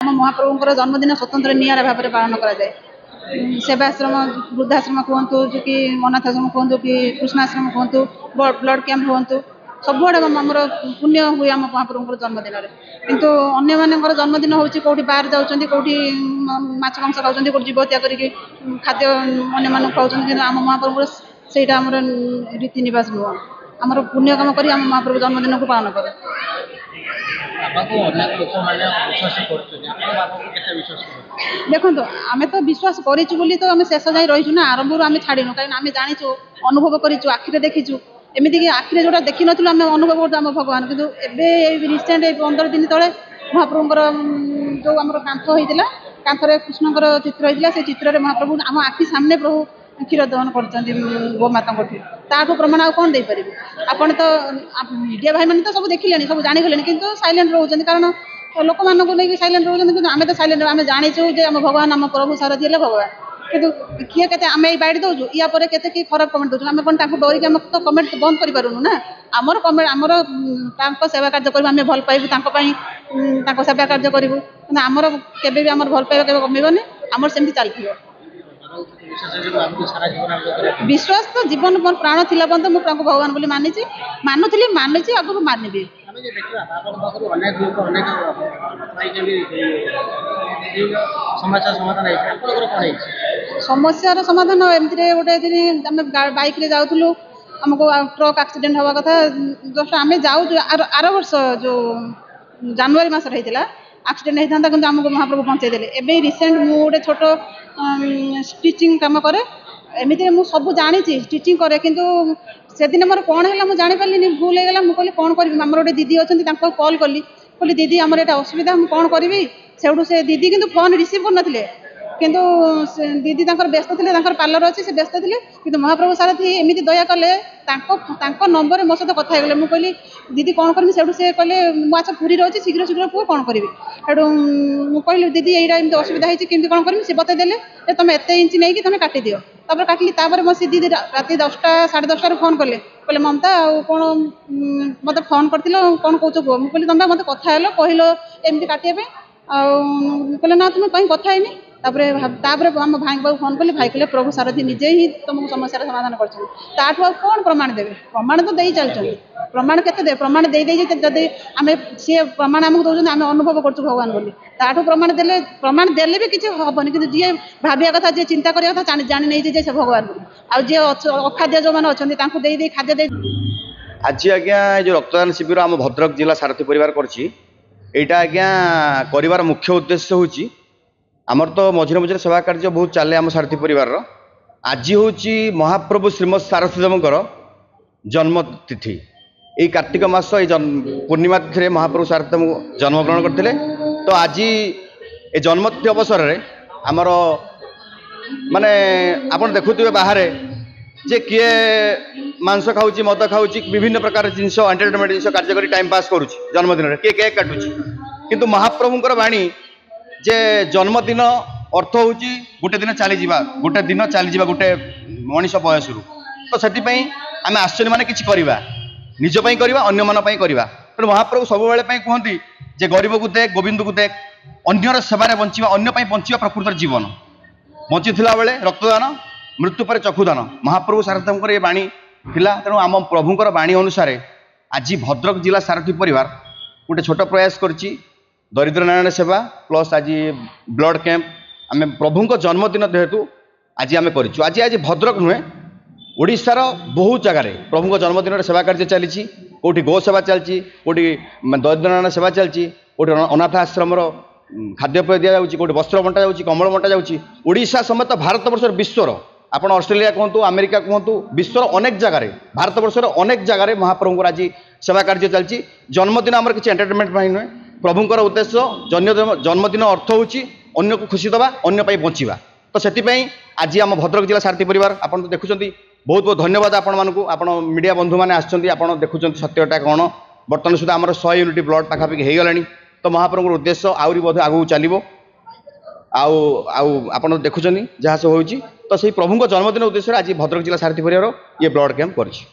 ଆମ ମହାପ୍ରଭୁଙ୍କର ଜନ୍ମଦିନ ସ୍ୱତନ୍ତ୍ର ନିଆରା ଭାବରେ ପାଳନ କରାଯାଏ। ସେବାଶ୍ରମ ବୃଦ୍ଧାଶ୍ରମ କୁହନ୍ତୁ କି ଅନାଥାଶ୍ରମ କୁହନ୍ତୁ କି କୃଷ୍ଣାଶ୍ରମ କୁହନ୍ତୁ ବ୍ଲଡ଼ କ୍ୟାମ୍ପ ହୁଅନ୍ତୁ ସବୁଆଡ଼େ ଆମର ପୁଣ୍ୟ ହୁଏ ଆମ ମହାପ୍ରଭୁଙ୍କର ଜନ୍ମଦିନରେ। କିନ୍ତୁ ଅନ୍ୟମାନଙ୍କର ଜନ୍ମଦିନ ହେଉଛି କେଉଁଠି ବାହାର ଯାଉଛନ୍ତି, କେଉଁଠି ମାଛ ମାଂସ ଖାଉଛନ୍ତି, କେଉଁଠି ଜୀବହତ୍ୟା କରିକି ଖାଦ୍ୟ ଅନ୍ୟମାନଙ୍କୁ ଖାଉଛନ୍ତି। କିନ୍ତୁ ଆମ ମହାପ୍ରଭୁଙ୍କର ସେଇଟା ଆମର ରୀତି ନିବାସ ନୁହଁ। ଆମର ପୁଣ୍ୟ କାମ କରି ଆମ ମହାପ୍ରଭୁ ଜନ୍ମଦିନକୁ ପାଳନ କରୁ। ଦେଖନ୍ତୁ ଆମେ ତ ବିଶ୍ୱାସ କରିଛୁ ବୋଲି ତ ଆମେ ଶେଷ ଯାଇ ରହିଛୁ ନା, ଆରମ୍ଭରୁ ଆମେ ଛାଡ଼ିନୁ। କାହିଁକିନା ଆମେ ଜାଣିଛୁ, ଅନୁଭବ କରିଛୁ, ଆଖିରେ ଦେଖିଛୁ। ଏମିତିକି ଆଖିରେ ଯେଉଁଟା ଦେଖିନଥିଲୁ ଆମେ ଅନୁଭବ କରୁଛୁ ଆମ ଭଗବାନ। କିନ୍ତୁ ଏବେ ଏଇ ରିସେଣ୍ଟ ଏଇ 15 ଦିନ ତଳେ ମହାପ୍ରଭୁଙ୍କର ଯେଉଁ ଆମର କାନ୍ଥ ହେଇଥିଲା, କାନ୍ଥରେ କୃଷ୍ଣଙ୍କର ଚିତ୍ର ହେଇଥିଲା। ସେ ଚିତ୍ରରେ ମହାପ୍ରଭୁ ଆମ ଆଖି ସାମ୍ନାରେ ପ୍ରଭୁ କ୍ଷୀର ଦହନ କରୁଛନ୍ତି ଗୋମାତାଙ୍କଠୁ। ତାଠୁ ପ୍ରମାଣ ଆଉ କ'ଣ ଦେଇପାରିବୁ? ଆପଣ ତ ମିଡ଼ିଆ ଭାଇମାନେ ତ ସବୁ ଦେଖିଲେଣି, ସବୁ ଜାଣିଗଲେଣି, କିନ୍ତୁ ସାଇଲେଣ୍ଟ ରହୁଛନ୍ତି। କାରଣ ଲୋକମାନଙ୍କୁ ନେଇକି ସାଇଲେଣ୍ଟ ରହୁଛନ୍ତି। କିନ୍ତୁ ଆମେ ତ ସାଇଲେଣ୍ଟ, ଆମେ ଜାଣିଛୁ ଯେ ଆମ ଭଗବାନ, ଆମ ପ୍ରଭୁ ସାରଥୀ ହେଲେ ଭଗବାନ। କିନ୍ତୁ କିଏ କେତେ ଆମେ ଏଇ ବାଇଟ୍ ଦେଉଛୁ, ୟା ପରେ କେତେ କିଏ ଖରାପ କମେଣ୍ଟ ଦେଉଛୁ। ଆମେ କ'ଣ ତାଙ୍କୁ ଡରିକି ଆମେ ତ କମେଣ୍ଟ ବନ୍ଦ କରିପାରୁନୁ ନା। ଆମର କମେଣ୍ଟ, ଆମର ତାଙ୍କ ସେବା କାର୍ଯ୍ୟ କରିବୁ, ଆମେ ଭଲ ପାଇବୁ, ତାଙ୍କ ପାଇଁ ତାଙ୍କ ସେବା କାର୍ଯ୍ୟ କରିବୁ। କିନ୍ତୁ ଆମର କେବେ ବି ଆମର ଭଲ ପାଇବା କେବେ କମିବନି, ଆମର ସେମିତି ଚାଲିଥିବ। ବିଶ୍ୱାସ ତ ଜୀବନ ମୋର ପ୍ରାଣ ଥିଲା ପର୍ଯ୍ୟନ୍ତ ମୁଁ ତାଙ୍କୁ ଭଗବାନ ବୋଲି ମାନୁଥିଲି, ଆଗକୁ ମାନିବି। ସମସ୍ୟାର ସମାଧାନ ଏମିତିରେ ଗୋଟେ ଦିନ ଆମେ ବାଇକ୍ରେ ଯାଉଥିଲୁ, ଆମକୁ ଟ୍ରକ୍ ଆକ୍ସିଡେଣ୍ଟ ହେବା କଥା। ଜଷ୍ଟ ଆମେ ଯାଉଛୁ, ଆର ବର୍ଷ ଯେଉଁ ଜାନୁଆରୀ ମାସରେ ହେଇଥିଲା ଆକ୍ସିଡେଣ୍ଟ ହେଇଥାନ୍ତା, କିନ୍ତୁ ଆମକୁ ମହାପ୍ରଭୁ ବଞ୍ଚେଇ ଦେଲେ। ଏବେ ରିସେଣ୍ଟ ମୁଁ ଗୋଟେ ଛୋଟ ଷ୍ଟିଚିଂ କାମ କରେ। ଏମିତିରେ ମୁଁ ସବୁ ଜାଣିଛି, ଷ୍ଟିଚିଂ କରେ। କିନ୍ତୁ ସେଦିନ ମୋର କ'ଣ ହେଲା ମୁଁ ଜାଣିପାରିଲିନି, ଭୁଲ ହେଇଗଲା। ମୁଁ କହିଲି କ'ଣ କରିବି? ଆମର ଗୋଟେ ଦିଦି ଅଛନ୍ତି, ତାଙ୍କୁ କଲ୍ କଲି, କହିଲି ଦିଦି ଆମର ଏଇଟା ଅସୁବିଧା, ମୁଁ କ'ଣ କରିବି? ସେଉଠୁ ସେ ଦିଦି କିନ୍ତୁ ଫୋନ୍ ରିସିଭ୍ କରିନଥିଲେ। କିନ୍ତୁ ଦିଦି ତାଙ୍କର ବ୍ୟସ୍ତ ଥିଲେ, ତାଙ୍କର ପାର୍ଲର ଅଛି, ସେ ବ୍ୟସ୍ତ ଥିଲେ। କିନ୍ତୁ ମହାପ୍ରଭୁ ସାରଥୀ ଏମିତି ଦୟା କଲେ, ତାଙ୍କ ନମ୍ବରରେ ମୋ ସହିତ କଥା ହେଇଗଲେ। ମୁଁ କହିଲି ଦିଦି କ'ଣ କରିବି? ସେଠୁ ସେ କହିଲେ ମୁଁ ଆଚ୍ଛା ପୁରୀରେ ଅଛି, ଶୀଘ୍ର କୁହ କ'ଣ କରିବି? ସେଠୁ ମୁଁ କହିଲି ଦିଦି ଏଇଟା ଏମିତି ଅସୁବିଧା ହେଇଛି, କେମିତି କ'ଣ କରିବି? ସେ ବତେଇ ଦେଲେ ଯେ ତୁମେ ଏତେ ଇଞ୍ଚ ନେଇକି ତୁମେ କାଟିଦିଅ। ତାପରେ କାଟିଲି। ତାପରେ ମୋ ସେ ଦିଦି ରାତି 10ଟା ସାଢ଼େ 10ଟାରୁ ଫୋନ୍ କଲେ, କହିଲେ ମମତା ଆଉ କ'ଣ ମୋତେ ଫୋନ୍ କରିଥିଲ, କ'ଣ କହୁଛ କୁହ? ମୁଁ କହିଲି ତମେ ମୋତେ କଥା ହେଲ, କହିଲ ଏମିତି କାଟିବା ପାଇଁ। ଆଉ କହିଲେ ନା ତୁମେ କାହିଁ କଥା ହେଇନି। ତାପରେ ଆମ ଭାଇଙ୍କ ପାଖକୁ ଫୋନ୍ କଲି। ଭାଇ କହିଲେ ପ୍ରଭୁ ସାରଥୀ ନିଜେ ହିଁ ତୁମକୁ ସମସ୍ୟାର ସମାଧାନ କରିଛନ୍ତି। ତାଠୁ ଆଉ କ'ଣ ପ୍ରମାଣ ଦେବେ? ପ୍ରମାଣ ତ ଦେଇ ଚାଲିଛନ୍ତି। ପ୍ରମାଣ କେତେ ଦେବେ? ପ୍ରମାଣ ଦେଇ ଯଦି ଆମେ ସିଏ ପ୍ରମାଣ ଆମକୁ ଦେଉଛନ୍ତି, ଆମେ ଅନୁଭବ କରୁଛୁ ଭଗବାନ ବୋଲି। ତାଠୁ ପ୍ରମାଣ ଦେଲେ ବି କିଛି ହେବନି। କିନ୍ତୁ ଯିଏ ଭାବିବା କଥା, ଯିଏ ଚିନ୍ତା କରିବା କଥା, ଜାଣି ନେଇଛି ଯେ ସେ ଭଗବାନ ବୋଲି। ଆଉ ଯିଏ ଅଖାଦ୍ୟ ଯେଉଁମାନେ ଅଛନ୍ତି ତାଙ୍କୁ ଦେଇ ଖାଦ୍ୟ ଦେଇ। ଆଜି ଆଜ୍ଞା ଏ ଯେଉଁ ରକ୍ତଦାନ ଶିବିର ଆମ ଭଦ୍ରକ ଜିଲ୍ଲା ସାରଥୀ ପରିବାର କରିଛି, এইটা আজ্ঞা করিবার মুখ্য উদ্দেশ্য হচ্ছে আমার তো মঝিরে মঝিরে সেবা কার্য বহুত চালে আমার সারথী পরিবার। আজ হচ্ছে মহাপ্রভু শ্রীমৎ সারথীদেবঙ্কর জন্মতিথি। এই কার্তিক মাস এই পূর্ণিমা তিথি মহাপ্রভু সারথীদেব জন্মগ্রহণ করতে। তো আজ এই জন্মতিথি অবসরের আমার মানে আপনার দেখুবে বাহারে যে কিয়ে মাংস খাଉଛି মদ খাଉଛି বিভিন্ন প্রকার জিনিস এন্টারটেনমেন্ট জিনিস কার্য করে টাইম পাস করুଛି জন্মদিନରେ কিଏ কেক কাটুଛି। কিন্তু মহাপ্রভুঙ্কর বাণী যে জন্মদিন অর্থ হচ্ছে গোটে দিন চালিযা, গোটে দিন চালিযা গোটে মଣିষ বয়সরু। তো সেপাই আমি আশ্চর্য মানে কিছু করা, নিজ পাই করা, অন্য মান পাই করা। তেমন মহাপ্রভু সবুলে কুহতি যে গরিবকু দেখ, গোবিন্দকু দেখ, অন্যর সেবারে বঞ্চা, অন্য পাই বঞ্চা প্রকৃতর জীবন। বঞ্চিলা বেড়ে রক্তদান, মৃত্যু পরে চক্ষুদান মহাপ্রভু সারথীঙ্কর এ বাণী ଥିଲା। ତେଣୁ ଆମ ପ୍ରଭୁଙ୍କର ବାଣୀ ଅନୁସାରେ ଆଜି ଭଦ୍ରକ ଜିଲ୍ଲା ସାରଥୀ ପରିବାର ଗୋଟେ ଛୋଟ ପ୍ରୟାସ କରିଛି, ଦରିଦ୍ର ନାରାୟଣ ସେବା ପ୍ଲସ୍ ଆଜି ବ୍ଲଡ଼ କ୍ୟାମ୍ପ। ଆମେ ପ୍ରଭୁଙ୍କ ଜନ୍ମଦିନ ଯେହେତୁ ଆଜି ଆମେ କରିଛୁ। ଆଜି ଭଦ୍ରକ ନୁହେଁ, ଓଡ଼ିଶାର ବହୁତ ଜାଗାରେ ପ୍ରଭୁଙ୍କ ଜନ୍ମଦିନରେ ସେବା କାର୍ଯ୍ୟ ଚାଲିଛି। କେଉଁଠି ଗୋ ସେବା ଚାଲିଛି, କେଉଁଠି ଦରିଦ୍ର ନାରାୟଣ ସେବା ଚାଲିଛି, କେଉଁଠି ଅନାଥ ଆଶ୍ରମର ଖାଦ୍ୟପେୟ ଦିଆଯାଉଛି, କେଉଁଠି ବସ୍ତ୍ର ବଣ୍ଟା ଯାଉଛି, କମ୍ବଳ ବଣ୍ଟା ଯାଉଛି। ଓଡ଼ିଶା ସମେତ ଭାରତବର୍ଷର ବିଶ୍ୱର ଆପଣ ଅଷ୍ଟ୍ରେଲିଆ କୁହନ୍ତୁ, ଆମେରିକା କୁହନ୍ତୁ, ବିଶ୍ୱର ଅନେକ ଜାଗାରେ, ଭାରତବର୍ଷର ଅନେକ ଜାଗାରେ ମହାପ୍ରଭୁଙ୍କର ଆଜି ସେବା କାର୍ଯ୍ୟ ଚାଲିଛି। ଜନ୍ମଦିନ ଆମର କିଛି ଏଣ୍ଟରଟେନମେଣ୍ଟ ପାଇଁ ନୁହେଁ। ପ୍ରଭୁଙ୍କର ଉଦ୍ଦେଶ୍ୟ ଜନ୍ମଦିନ ଅର୍ଥ ହେଉଛି ଅନ୍ୟକୁ ଖୁସି ଦେବା, ଅନ୍ୟ ପାଇଁ ବଞ୍ଚିବା। ତ ସେଥିପାଇଁ ଆଜି ଆମ ଭଦ୍ରକ ଜିଲ୍ଲା ସାରଥୀ ପରିବାର ଆପଣ ତ ଦେଖୁଛନ୍ତି। ବହୁତ ବହୁତ ଧନ୍ୟବାଦ ଆପଣମାନଙ୍କୁ। ଆପଣ ମିଡ଼ିଆ ବନ୍ଧୁମାନେ ଆସିଛନ୍ତି, ଆପଣ ଦେଖୁଛନ୍ତି ସତ୍ୟଟା କ'ଣ। ବର୍ତ୍ତମାନ ସୁଦ୍ଧା ଆମର 100 ୟୁନିଟ୍ ବ୍ଲଡ଼ ପାଖାପାଖି ହେଇଗଲାଣି। ତ ମହାପ୍ରଭୁଙ୍କର ଉଦ୍ଦେଶ୍ୟ ଆହୁରି ମଧ୍ୟ ଆଗକୁ ଚାଲିବ। ଆଉ ଆପଣ ଦେଖୁଛନ୍ତି ଯାହା ସବୁ ହେଉଛି। ତ ସେଇ ପ୍ରଭୁଙ୍କ ଜନ୍ମଦିନ ଉଦ୍ଦେଶ୍ୟରେ ଆଜି ଭଦ୍ରକ ଜିଲ୍ଲା ସାରଥୀ ପରିବାର ଇଏ ବ୍ଲଡ଼ କ୍ୟାମ୍ପ କରିଛି।